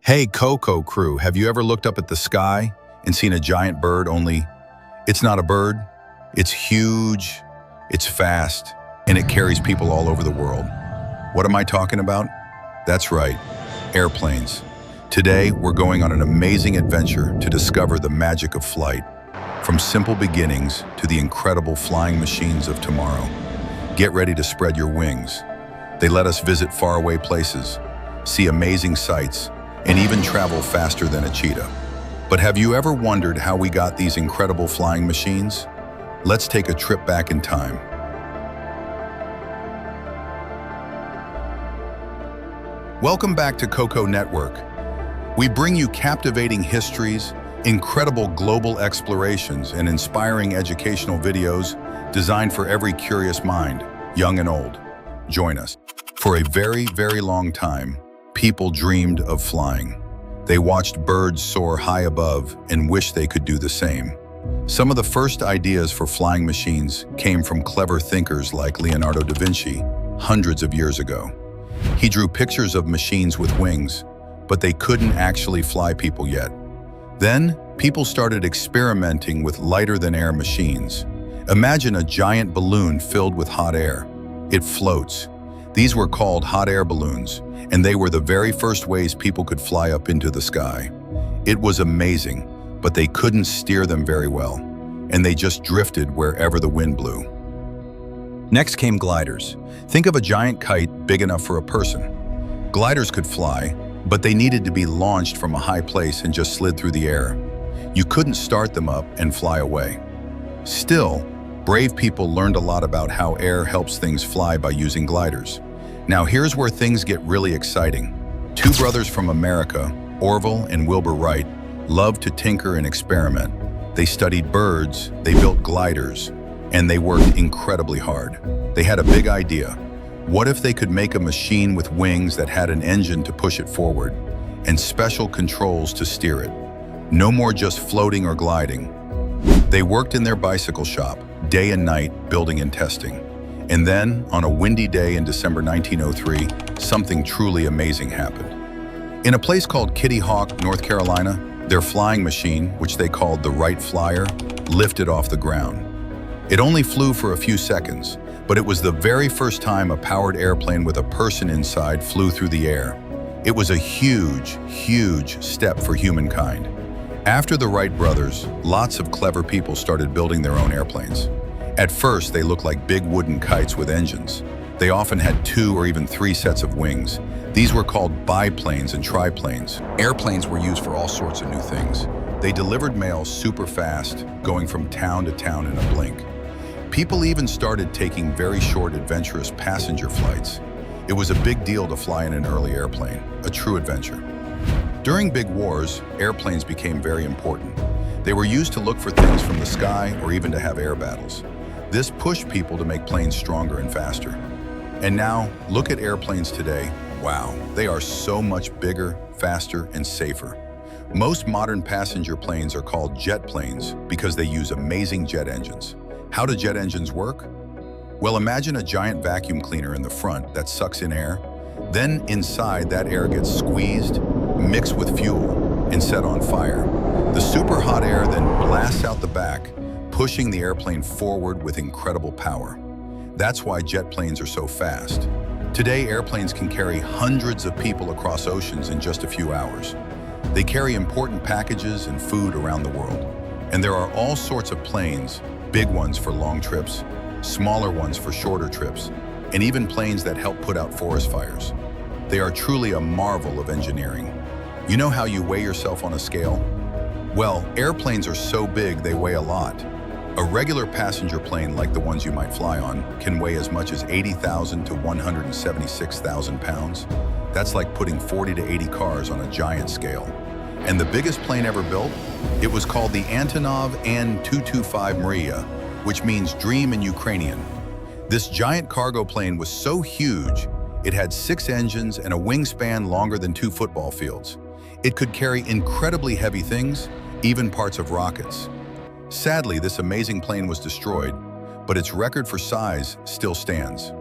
Hey, Coco Crew, have you ever looked up at the sky and seen a giant bird only it's not a bird? It's huge, it's fast, and it carries people all over the world. What am I talking about? That's right, airplanes. Today, we're going on an amazing adventure to discover the magic of flight, from simple beginnings to the incredible flying machines of tomorrow. Get ready to spread your wings. They let us visit faraway places, see amazing sights, and even travel faster than a cheetah. But have you ever wondered how we got these incredible flying machines? Let's take a trip back in time. Welcome back to Coco Network. We bring you captivating histories, incredible global explorations, and inspiring educational videos designed for every curious mind, young and old. Join us. For a very, very long time, people dreamed of flying. They watched birds soar high above and wished they could do the same. Some of the first ideas for flying machines came from clever thinkers like Leonardo da Vinci hundreds of years ago. He drew pictures of machines with wings, but they couldn't actually fly people yet. Then, people started experimenting with lighter-than-air machines. Imagine a giant balloon filled with hot air. It floats. These were called hot air balloons, and they were the very first ways people could fly up into the sky. It was amazing, but they couldn't steer them very well, and they just drifted wherever the wind blew. Next came gliders. Think of a giant kite big enough for a person. Gliders could fly, but they needed to be launched from a high place and just slid through the air. You couldn't start them up and fly away. Still, brave people learned a lot about how air helps things fly by using gliders. Now here's where things get really exciting. Two brothers from America, Orville and Wilbur Wright, loved to tinker and experiment. They studied birds, they built gliders, and they worked incredibly hard. They had a big idea. What if they could make a machine with wings that had an engine to push it forward and special controls to steer it? No more just floating or gliding. They worked in their bicycle shop, day and night, building and testing. And then, on a windy day in December 1903, something truly amazing happened. In a place called Kitty Hawk, North Carolina, their flying machine, which they called the Wright Flyer, lifted off the ground. It only flew for a few seconds, but it was the very first time a powered airplane with a person inside flew through the air. It was a huge, huge step for humankind. After the Wright brothers, lots of clever people started building their own airplanes. At first, they looked like big wooden kites with engines. They often had 2 or even 3 sets of wings. These were called biplanes and triplanes. Airplanes were used for all sorts of new things. They delivered mail super fast, going from town to town in a blink. People even started taking very short, adventurous passenger flights. It was a big deal to fly in an early airplane, a true adventure. During big wars, airplanes became very important. They were used to look for things from the sky or even to have air battles. This pushed people to make planes stronger and faster. And now, look at airplanes today. Wow, they are so much bigger, faster, and safer. Most modern passenger planes are called jet planes because they use amazing jet engines. How do jet engines work? Well, imagine a giant vacuum cleaner in the front that sucks in air. Then inside, that air gets squeezed, mixed with fuel, and set on fire. The super hot air then blasts out the back, pushing the airplane forward with incredible power. That's why jet planes are so fast. Today, airplanes can carry hundreds of people across oceans in just a few hours. They carry important packages and food around the world. And there are all sorts of planes, big ones for long trips, smaller ones for shorter trips, and even planes that help put out forest fires. They are truly a marvel of engineering. You know how you weigh yourself on a scale? Well, airplanes are so big they weigh a lot. A regular passenger plane like the ones you might fly on can weigh as much as 80,000 to 176,000 pounds. That's like putting 40 to 80 cars on a giant scale. And the biggest plane ever built? It was called the Antonov An-225 Mriya, which means dream in Ukrainian. This giant cargo plane was so huge, it had 6 engines and a wingspan longer than 2 football fields. It could carry incredibly heavy things, even parts of rockets. Sadly, this amazing plane was destroyed, but its record for size still stands.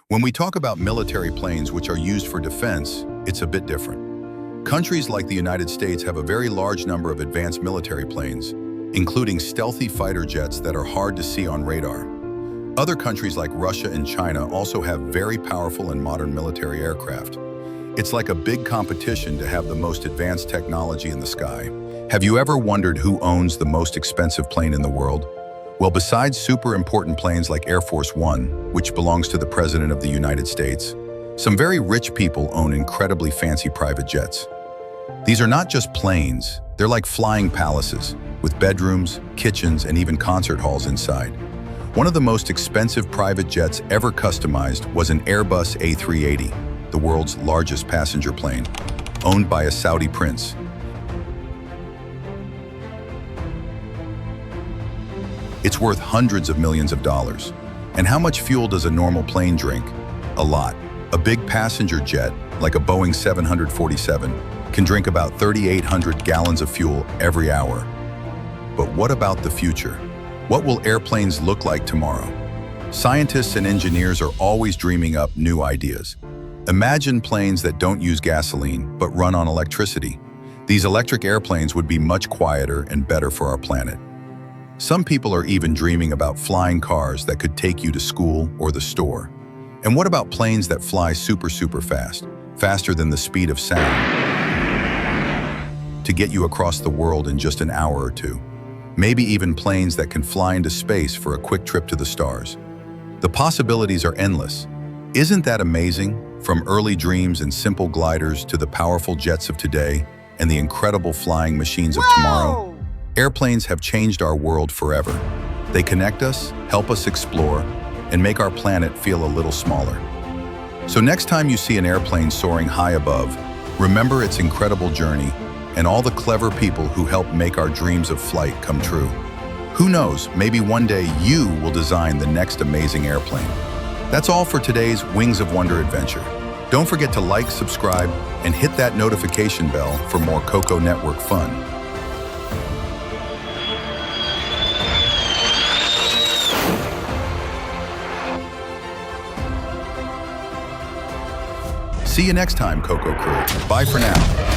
When we talk about military planes which are used for defense, it's a bit different. Countries like the United States have a very large number of advanced military planes, including stealthy fighter jets that are hard to see on radar. Other countries like Russia and China also have very powerful and modern military aircraft. It's like a big competition to have the most advanced technology in the sky. Have you ever wondered who owns the most expensive plane in the world? Well, besides super important planes like Air Force One, which belongs to the President of the United States, some very rich people own incredibly fancy private jets. These are not just planes, they're like flying palaces, with bedrooms, kitchens, and even concert halls inside. One of the most expensive private jets ever customized was an Airbus A380, the world's largest passenger plane, owned by a Saudi prince. It's worth hundreds of millions of dollars. And how much fuel does a normal plane drink? A lot. A big passenger jet, like a Boeing 747, can drink about 3,800 gallons of fuel every hour. But what about the future? What will airplanes look like tomorrow? Scientists and engineers are always dreaming up new ideas. Imagine planes that don't use gasoline, but run on electricity. These electric airplanes would be much quieter and better for our planet. Some people are even dreaming about flying cars that could take you to school or the store. And what about planes that fly super fast, faster than the speed of sound, to get you across the world in just an hour or two? Maybe even planes that can fly into space for a quick trip to the stars. The possibilities are endless. Isn't that amazing? From early dreams and simple gliders to the powerful jets of today and the incredible flying machines of tomorrow. Airplanes have changed our world forever. They connect us, help us explore, and make our planet feel a little smaller. So next time you see an airplane soaring high above, remember its incredible journey and all the clever people who helped make our dreams of flight come true. Who knows, maybe one day you will design the next amazing airplane. That's all for today's Wings of Wonder adventure. Don't forget to like, subscribe, and hit that notification bell for more Coco Network fun. See you next time, Coco Crew. Bye for now.